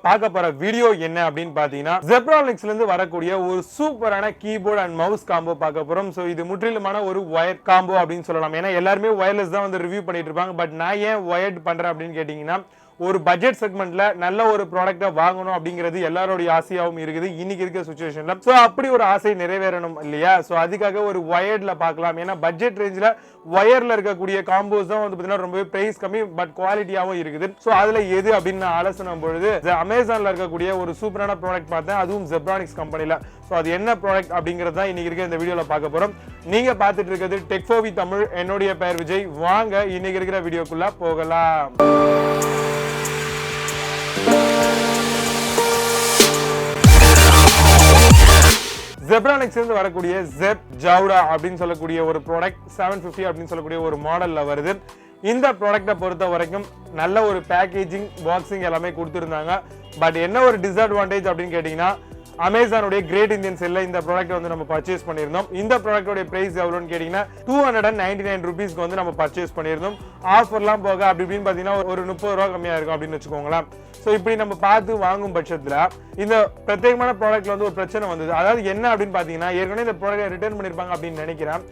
பார்க்க போற வீடியோ என்ன அப்படின்னு பாத்தீங்கன்னா Zebronicsல இருந்து வரக்கூடிய ஒரு சூப்பரான கீபோர்ட் அண்ட் மவுஸ் காம்போ பார்க்க போறோம். சோ இது முற்றிலுமான ஒரு வயர் காம்போ அப்படின்னு சொல்லலாம். ஏன்னா எல்லாருமே வயர்லெஸ் தான் வந்து ரிவ்யூ பண்ணிட்டு இருப்பாங்க. பட் நான் ஏன் வயர்ட் பண்றேன் அப்படின்னு கேட்டீங்கன்னா ஒரு பட்ஜெட் செக்மெண்ட்ல நல்ல ஒரு ப்ராடக்ட்டை வாங்கணும் அப்படிங்கிறது எல்லாரோட ஆசையாவும் இருக்குது இன்னைக்கு இருக்க சிச்சுவேஷன்ல. சோ அப்படி ஒரு ஆசை நிறைவேறணும் இல்லையா? சோ அதுக்காக ஒரு வயர்ட்ல பார்க்கலாம். ஏன்னா பட்ஜெட் ரேஞ்சில வயர்ல இருக்கக்கூடிய காம்போஸ் தான் வந்து பாத்தீங்கன்னா ரொம்பவே பிரைஸ் கம்மி பட் குவாலிட்டியாவும் இருக்குது. சோ அதுல எது அப்படின்னு நான் ஆலோசனை பொழுது அமேசான்ல இருக்கக்கூடிய ஒரு சூப்பரான ப்ராடக்ட் பார்த்தேன், அதுவும் Zebronics கம்பெனில. சோ அது என்ன ப்ராடக்ட் அப்படிங்கறத தான் இன்னைக்கு இருக்க இந்த வீடியோல பார்க்க போறோம். நீங்க பார்த்துட்டு இருக்கிறது டெக்ஃபோவி தமிழ். என்னுடைய பெயர் விஜய். வாங்க இன்னைக்கு இருக்கிற வீடியோக்குள்ள போகலாம். Zebronics இருந்து வரக்கூடிய Zeb Jauda அப்படின்னு சொல்லக்கூடிய ஒரு ப்ராடக்ட் 750 அப்படின்னு சொல்லக்கூடிய ஒரு மாடல்ல வருது. இந்த ப்ராடக்ட்டை பொறுத்த வரைக்கும் நல்ல ஒரு பேக்கேஜிங் பாக்ஸிங் எல்லாமே கொடுத்துருந்தாங்க. பட் என்ன ஒரு டிஸ்அட்வான்டேஜ் அப்படின்னு கேட்டீங்கன்னா அமேசானுடைய கிரேட் இந்தியன் செல்ல இந்த ப்ராடக்ட் வந்து நம்ம பர்ச்சேஸ் பண்ணியிருந்தோம். இந்த ப்ராடக்டோட பிரைஸ் எவ்வளோன்னு கேட்டீங்கன்னா 299 ருபீஸ்க்கு வந்து நம்ம பர்ச்சேஸ் பண்ணியிருந்தோம். ஆஃபர்லாம் போக அப்படி இப்படின்னு பார்த்தீங்கன்னா ஒரு 30 ரூபா கம்மியா இருக்கும் அப்படின்னு வச்சுக்கோங்களேன். ஸோ இப்படி நம்ம பார்த்து வாங்கும் பட்சத்தில் இந்த பிரத்யேகமான ப்ராடக்ட்ல வந்து ஒரு பிரச்சனை வந்தது. அதாவது என்ன அப்படின்னு பார்த்தீங்கன்னா ஏற்கனவே இந்த ப்ராடக்ட் ரிட்டர்ன் பண்ணியிருப்பாங்க அப்படின்னு நினைக்கிறேன்.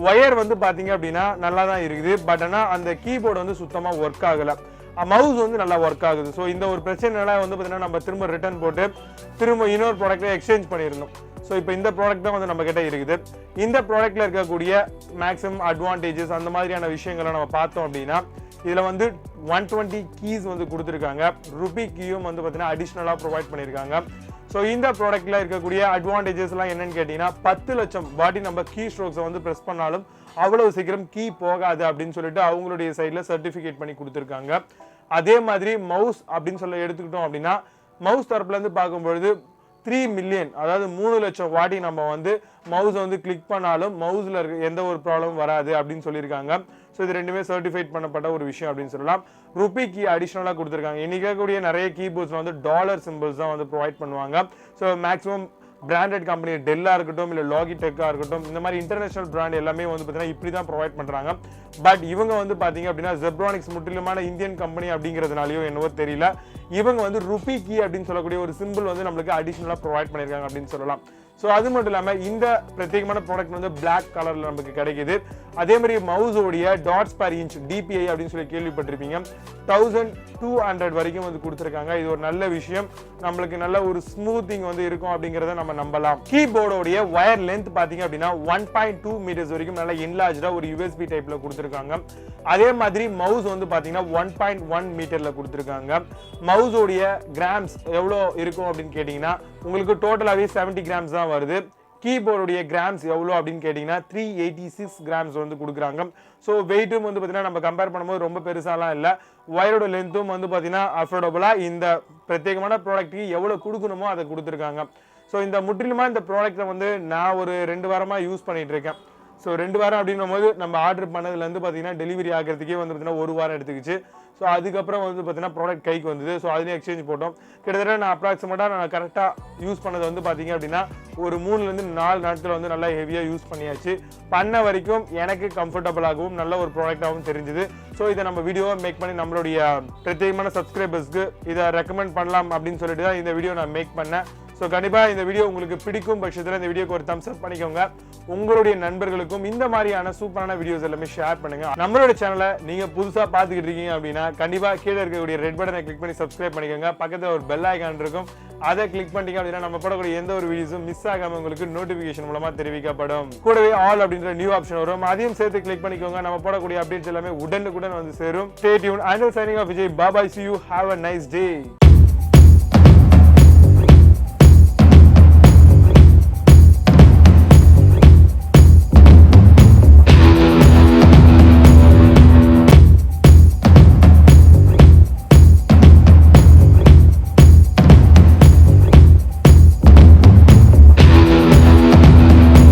ஒயர் வந்து பார்த்தீங்க அப்படின்னா நல்லா தான் இருக்குது. பட் ஆனால் அந்த கீபோர்டு வந்து சுத்தமாக ஒர்க் ஆகலை. மவுஸ் வந்து நல்லா ஒர்க் ஆகுது. ஸோ இந்த ஒரு பிரச்சனைனால வந்து பார்த்தீங்கன்னா நம்ம திரும்ப ரிட்டர்ன் போட்டு திரும்ப இன்னொரு ப்ராடக்ட்டை எக்ஸ்சேஞ்ச் பண்ணியிருந்தோம். ஸோ இப்போ இந்த ப்ராடக்ட் தான் வந்து நம்ம கிட்ட இருக்குது. இந்த ப்ராடக்ட்ல இருக்கக்கூடிய மேக்ஸிமம் அட்வான்டேஜஸ் அந்த மாதிரியான விஷயங்களை நம்ம பார்த்தோம் அப்படின்னா இதுல வந்து 120 கீஸ் வந்து கொடுத்துருக்காங்க. ருபி கீயும் வந்து பார்த்தீங்கன்னா அடிஷ்னலா ப்ரொவைட் பண்ணியிருக்காங்க. ஸோ இந்த ப்ராடக்ட்ல இருக்கக்கூடிய அட்வான்டேஜஸ் எல்லாம் என்னன்னு கேட்டீங்கன்னா 10 லட்சம் வாட்டி நம்ம கீ ஸ்ட்ரோக்ஸை வந்து ப்ரெஸ் பண்ணாலும் அவ்வளவு சீக்கிரம் கீ போகாது அப்படின்னு சொல்லிட்டு அவங்களுடைய சைட்ல சர்டிஃபிகேட் பண்ணி கொடுத்துருக்காங்க. அதே மாதிரி மவுஸ் அப்படின்னு சொல்லி எடுத்துக்கிட்டோம் அப்படின்னா மவுஸ் தரப்புல இருந்து பார்க்கும்பொழுது 3 மில்லியன் அதாவது 3 லட்சம் வாட்டி நம்ம வந்து மவுஸ் வந்து கிளிக் பண்ணாலும் மவுஸ்ல இருக்க எந்த ஒரு ப்ராப்ளமும் வராது அப்படின்னு சொல்லியிருக்காங்க. ஸோ இது ரெண்டுமே சர்டிஃபைட் பண்ணப்பட்ட ஒரு விஷயம் அப்படின்னு சொல்லலாம். ருபி கீ அடிஷனலாக கொடுத்துருக்காங்க. இன்னைக்கு இருக்கக்கூடிய நிறைய கீபோர்ட்ஸ்ல வந்து டாலர் சிம்பிள்ஸ் தான் வந்து ப்ரொவைட் பண்ணுவாங்க. So maximum branded company Della இருக்கட்டும் இல்லை லாகிடெக்கா இருக்கட்டும் இந்த மாதிரி இன்டர்நேஷனல் பிராண்ட் எல்லாமே வந்து பார்த்தீங்கன்னா இப்படி தான் ப்ரொவைட் பண்றாங்க. பட் இவங்க வந்து பாத்தீங்க அப்படின்னா Zebronics முற்றிலுமான இந்தியன் கம்பெனி அப்படிங்கிறதுனாலயோ என்னவோ தெரியல இவங்க வந்து ருபி கீ அப்படின்னு சொல்லக்கூடிய ஒரு சிம்பிள் வந்து நம்மளுக்கு அடிஷனலா ப்ரொவைட் பண்ணிருக்காங்க அப்படின்னு சொல்லலாம். ஸோ அது மட்டும் இல்லாமல் இந்த பிரத்யேகமான ப்ராடக்ட் வந்து பிளாக் கலர்ல நமக்கு கிடைக்குது. அதே மாதிரி மவுஸோடைய டாட்ஸ் பர் இன்ச் டிபிஐ அப்படின்னு சொல்லி கேள்விப்பட்டிருப்பீங்க 1200 வரைக்கும் வந்து கொடுத்துருக்காங்க. இது ஒரு நல்ல விஷயம். நம்மளுக்கு நல்ல ஒரு ஸ்மூத்திங் வந்து இருக்கும் அப்படிங்கறத நம்ம நம்பலாம். கீபோர்டோடைய வயர் லென்த் பாத்தீங்க அப்படின்னா 1.2 மீட்டர்ஸ் வரைக்கும் நல்ல என்லார்ஜ்டா ஒரு யூஎஸ்பி டைப்ல கொடுத்துருக்காங்க. அதே மாதிரி மவுஸ் வந்து பாத்தீங்கன்னா 1.1 மீட்டர்ல கொடுத்துருக்காங்க. மவுஸோடைய கிராம்ஸ் எவ்வளோ இருக்கும் அப்படின்னு கேட்டீங்கன்னா உங்களுக்கு டோட்டலாவே 70 கிராம்ஸ் தான் வருது. கீபோர்டுடைய கிராம்ஸ் எவ்வளோ அப்படின்னு கேட்டீங்கன்னா 386 கிராம்ஸ் வந்து கொடுக்குறாங்க. ஸோ வெயிட்டும் வந்து பார்த்தீங்கன்னா நம்ம கம்பேர் பண்ணும்போது ரொம்ப பெருசாலாம் இல்லை. ஒயரோட லென்த்தும் வந்து பார்த்தீங்கன்னா அஃபோர்டபுளா இந்த பிரத்யேகமான ப்ராடக்ட்டுக்கு எவ்வளோ கொடுக்கணுமோ அதை கொடுத்துருக்காங்க. ஸோ இந்த முற்றிலுமா இந்த ப்ராடக்ட்டை வந்து நான் ஒரு 2 வாரமா யூஸ் பண்ணிட்டு இருக்கேன். ஸோ 2 வாரம் அப்படின்னும் போது நம்ம ஆர்டர் பண்ணதுலேருந்து பார்த்தீங்கன்னா டெலிவரி ஆகிறதுக்கே வந்து பார்த்தீங்கன்னா 1 வாரம் எடுத்துக்கிச்சு. ஸோ அதுக்கப்புறம் வந்து பார்த்தீங்கன்னா ப்ராடக்ட் கைக்கு வந்தது. ஸோ அதுலேயும் எக்ஸ்சேஞ்ச் போட்டோம். கிட்டத்தட்ட நான் அப்ராக்சிமேட்டாக நான் கரெக்டாக யூஸ் பண்ணது வந்து பார்த்தீங்க அப்படின்னா ஒரு 3லேருந்து 4 நாட்கள் வந்து நல்லா ஹெவியாக யூஸ் பண்ணியாச்சு. பண்ண வரைக்கும் எனக்கு கம்ஃபர்டபுளாகவும் நல்ல ஒரு ப்ராடக்டாகவும் தெரிஞ்சுது. ஸோ இதை நம்ம வீடியோவை மேக் பண்ணி நம்மளுடைய பிரத்யேகமான சப்ஸ்கிரைபர்ஸ்க்கு இதை ரெக்கமெண்ட் பண்ணலாம் அப்படின்னு சொல்லிட்டு தான் இந்த வீடியோ நான் மேக் பண்ணேன். ஸோ கண்டிப்பாக இந்த வீடியோ உங்களுக்கு பிடிக்கும் பட்சத்தில் இந்த வீடியோக்கு ஒரு தம்ஸ் அப் பண்ணிக்கோங்க. உங்களுடைய நண்பர்களுக்கும் இந்த மாதிரியான சூப்பரான வீடியோஸ் எல்லாமே ஷேர் பண்ணுங்க. நம்மளோட சேனலை நீங்க புதுசா பார்த்துக்கிட்டு இருக்கீங்க அப்படின்னா கண்டிப்பா கீழே இருக்கக்கூடிய ரெட் பட்டனை கிளிக் பண்ணி சப்ஸ்கிரைப் பண்ணிக்கோங்க. பக்கத்தில் ஒரு பெல் ஐகான் இருக்கும், அதை கிளிக் பண்ணிட்டீங்க அப்படின்னா நம்ம போடக்கூடிய எந்த ஒரு வீடியோஸும் மிஸ் ஆகாம உங்களுக்கு நோட்டிபிகேஷன் மூலமா தெரிவிக்கப்படும். கூடவே ஆல் அப்படின்ற நியூ ஆப்ஷன் வரும், அதையும் சேர்த்து கிளிக் பண்ணிக்கோங்க. நம்ம போடக்கூடிய அப்டேட்ஸ் எல்லாமே உடனுக்குடன் வந்து சேரும். Stay tuned. Until signing off, Vijay. Bye bye. See you. Have a nice day.